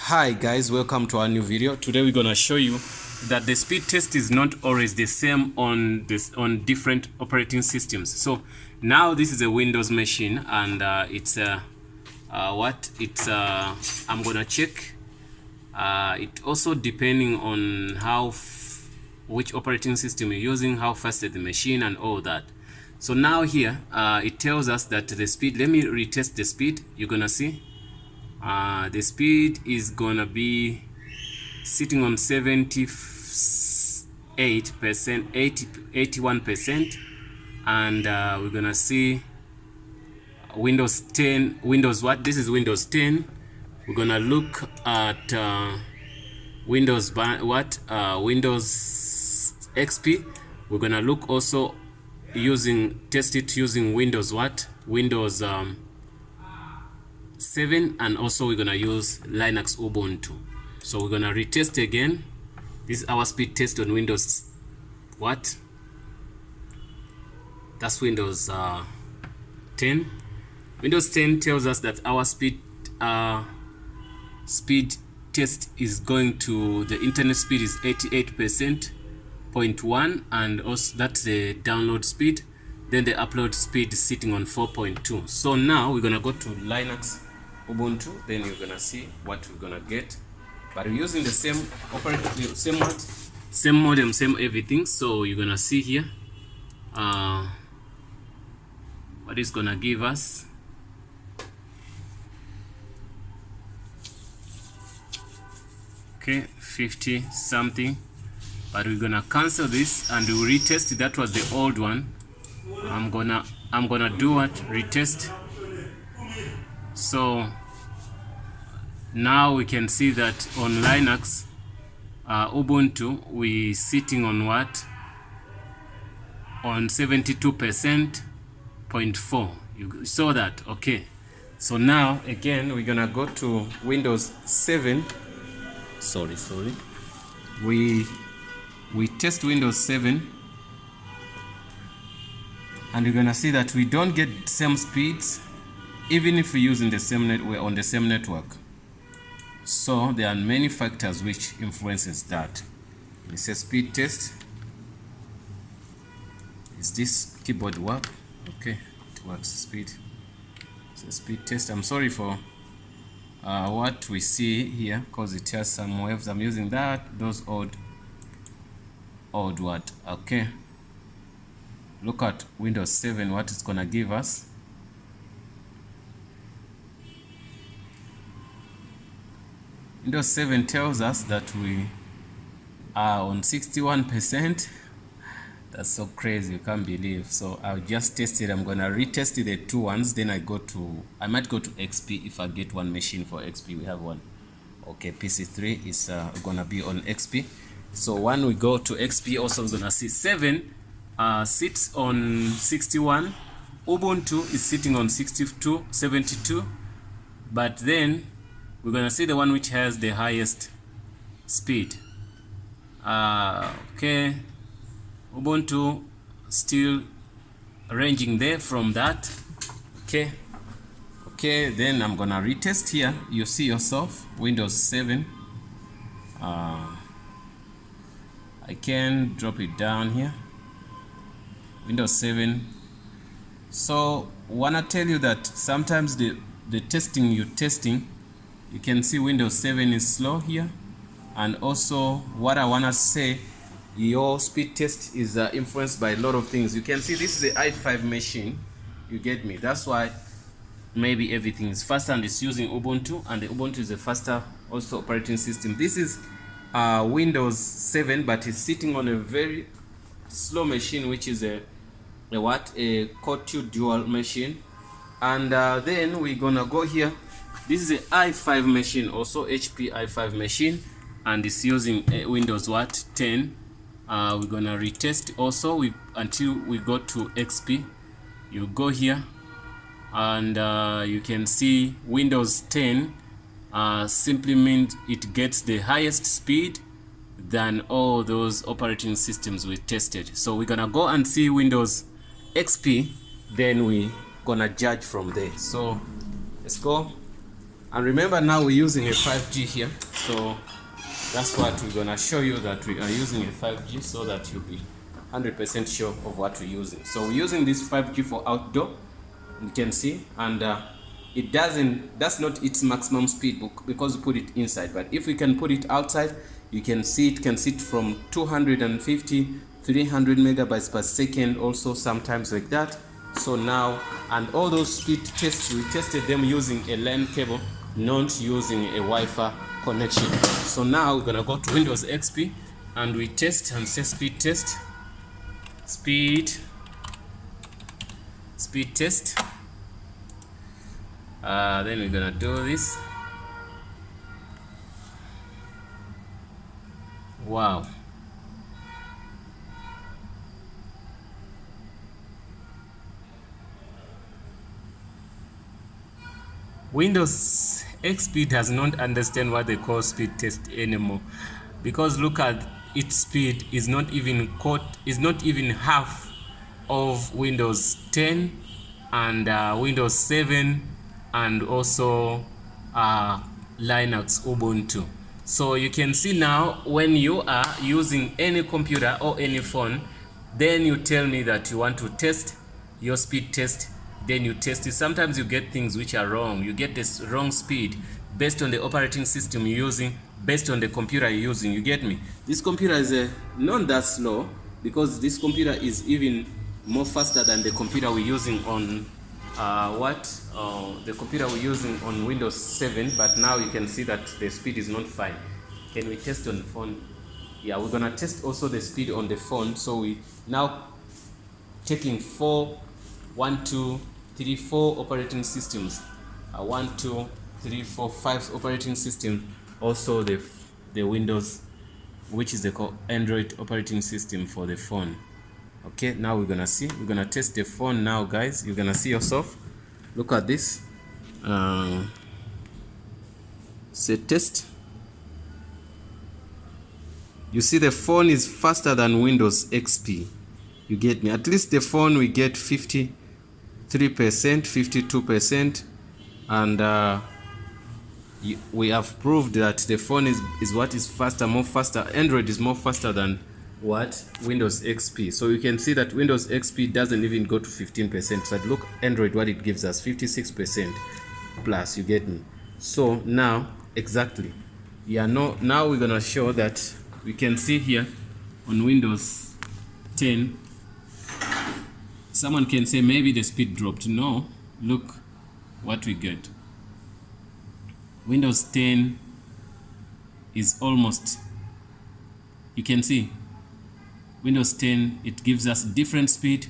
Hi guys, welcome to our new video. Today we're gonna show you that the speed test is not always the same on different operating systems. So now this is a Windows machine, and I'm gonna check it also depending on which operating system you're using, how fast is the machine, and all that. So now here it tells us that the speed. Let me retest the speed. You're gonna see the speed is gonna be sitting on 78%, 81%, and we're gonna see Windows 10. This is Windows 10. We're gonna look at Windows XP. We're gonna look also test it using Windows 7, and also we're gonna use Linux Ubuntu. So we're gonna retest again. This is our speed test on Windows that's Windows 10. Windows 10 tells us that our speed test is going to, the internet speed is 88.1, and also that's the download speed. Then the upload speed is sitting on 4.2. So now we're gonna go to Linux Ubuntu, then you're gonna see what we're gonna get. But we're using the same same modem, same everything. So you're gonna see here what is gonna give us. Okay, 50 something, but we're gonna cancel this and we'll retest it. That was the old one. I'm gonna do what? Retest. So now we can see that on Linux Ubuntu we sitting on what? On 72.4. You saw that? Okay. So now again we're gonna go to Windows 7. Sorry. We test Windows 7, and we're gonna see that we don't get same speeds even if we're using the same network on the same network. So there are many factors which influences that. It's a speed test. Is this keyboard work? Okay, it works. Speed. It's a speed test. I'm sorry for what we see here because it has some waves. I'm using those old what? Okay. Look at Windows 7, what it's gonna give us. Windows 7 tells us that we are on 61%. That's so crazy, you can't believe. So I'll just test it. I'm gonna retest the two ones, then I might go to XP if I get one machine for XP. We have one. Okay, PC3 is gonna be on XP. So when we go to XP, also we're gonna see 7 sits on 61. Ubuntu is sitting on 72. But then we're gonna see the one which has the highest speed. Okay, Ubuntu still ranging there from that. Okay, then I'm gonna retest here. You see yourself Windows 7. I can drop it down here, Windows 7. So wanna tell you that sometimes the testing you're testing, you can see Windows 7 is slow here. And also what I wanna say, your speed test is influenced by a lot of things. You can see this is the i5 machine, you get me? That's why maybe everything is faster, and it's using Ubuntu, and the Ubuntu is a faster also operating system. This is Windows 7, but it's sitting on a very slow machine, which is a Core 2 dual machine. And then we're gonna go here. This is a i5 machine, also HP i5 machine, and it's using Windows 10. We're gonna retest also until we go to XP. You go here and you can see Windows 10 simply means it gets the highest speed than all those operating systems we tested. So we're gonna go and see Windows XP, then we gonna judge from there. So let's go And remember, now we're using a 5G here, so that's what we're gonna show you, that we are using a 5G, so that you'll be 100% sure of what we're using. So we're using this 5G for outdoor, you can see, and that's not its maximum speed because we put it inside. But if we can put it outside, you can see it can sit from 250, 300 megabytes per second, also sometimes like that. So now, and all those speed tests, we tested them using a LAN cable, not using a Wi-Fi connection. So now we're gonna go to Windows XP and we test and say speed test, speed test. Then we're gonna do this. Wow. Windows XP does not understand what they call speed test anymore, because look at its speed is not even half of Windows 10 and Windows 7 and also Linux Ubuntu. So you can see now, when you are using any computer or any phone, then you tell me that you want to test your speed test, then you test it. Sometimes you get things which are wrong. You get this wrong speed based on the operating system you're using, based on the computer you're using. You get me? This computer is not that slow, because this computer is even more faster than the computer we're using on the computer we're using on Windows 7. But now you can see that the speed is not fine. Can we test on the phone? Yeah, we're gonna test also the speed on the phone. So we now taking 4 operating systems, 1 2 3 4 5 operating systems, also the Windows, which is the Android operating system for the phone. Okay, now we're gonna test the phone now, guys. You're gonna see yourself. Look at this. Say test. You see the phone is faster than Windows XP. You get me? At least the phone we get 53%, 52%, and we have proved that the phone is what is faster, more faster. Android is more faster than what? Windows XP. So you can see that Windows XP doesn't even go to 15%. So look, Android, what it gives us, 56% plus. You get me? So now, exactly. Yeah, now we're gonna show that we can see here on Windows 10. Someone can say maybe the speed dropped. No, look what we get. Windows 10 is almost, you can see Windows 10, it gives us different speed.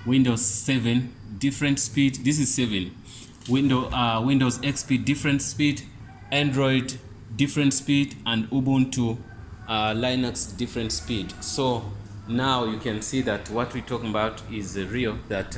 Windows 7 different speed. This is 7. Windows XP different speed, Android different speed, and Ubuntu Linux different speed. So now you can see that what we're talking about is real, that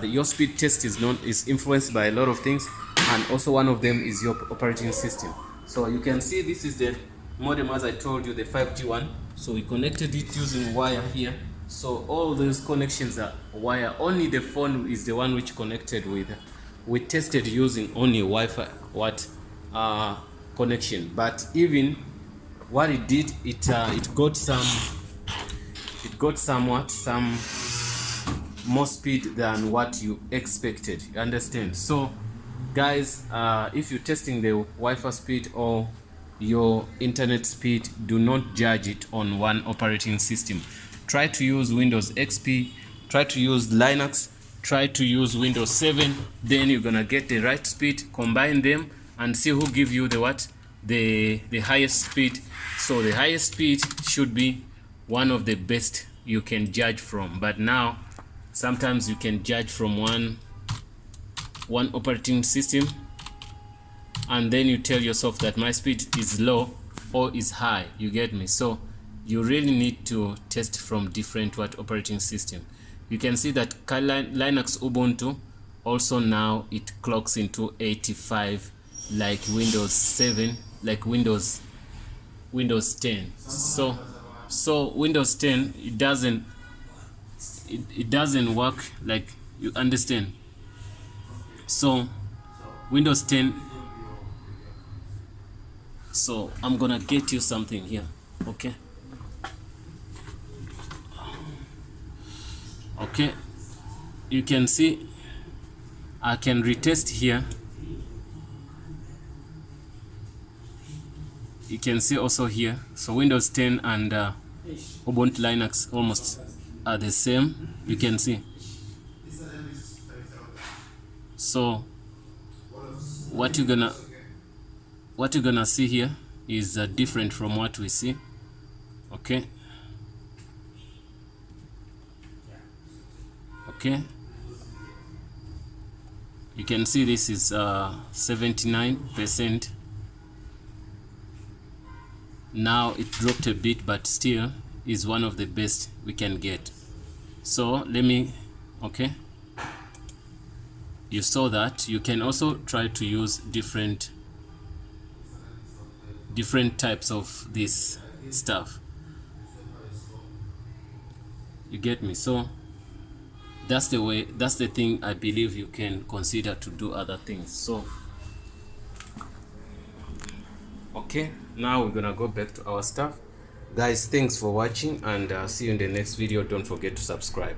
your speed test is influenced by a lot of things, and also one of them is your operating system. So you can see this is the modem, as I told you, the 5G one. So we connected it using wire here. So all those connections are wire. Only the phone is the one which connected with. We tested using only Wi-Fi connection, but even what it did, it got some more speed than what you expected. You understand? So guys, if you're testing the Wi-Fi speed or your internet speed, do not judge it on one operating system. Try to use Windows XP, try to use Linux, try to use Windows 7, then you're gonna get the right speed. Combine them and see who give you the highest speed. So the highest speed should be one of the best you can judge from. But now sometimes you can judge from one operating system, and then you tell yourself that my speed is low or is high. You get me? So you really need to test from different operating system. You can see that Linux Ubuntu also now it clocks into 85 like Windows 7, like Windows 10. So Windows 10, it doesn't work, like, you understand. So Windows 10 So I'm gonna get you something here. Okay, okay, you can see I can retest here. You can see also here, so Windows 10 and Ubuntu Linux almost are the same. You can see. So what you're gonna see here is different from what we see. Okay, okay, you can see this is 79%. Now it dropped a bit, but still is one of the best we can get. So let me, okay, you saw that. You can also try to use different types of this stuff. You get me? So that's the way, that's the thing I believe you can consider to do other things. So okay, now we're gonna go back to our stuff. Guys, thanks for watching, and see you in the next video. Don't forget to subscribe.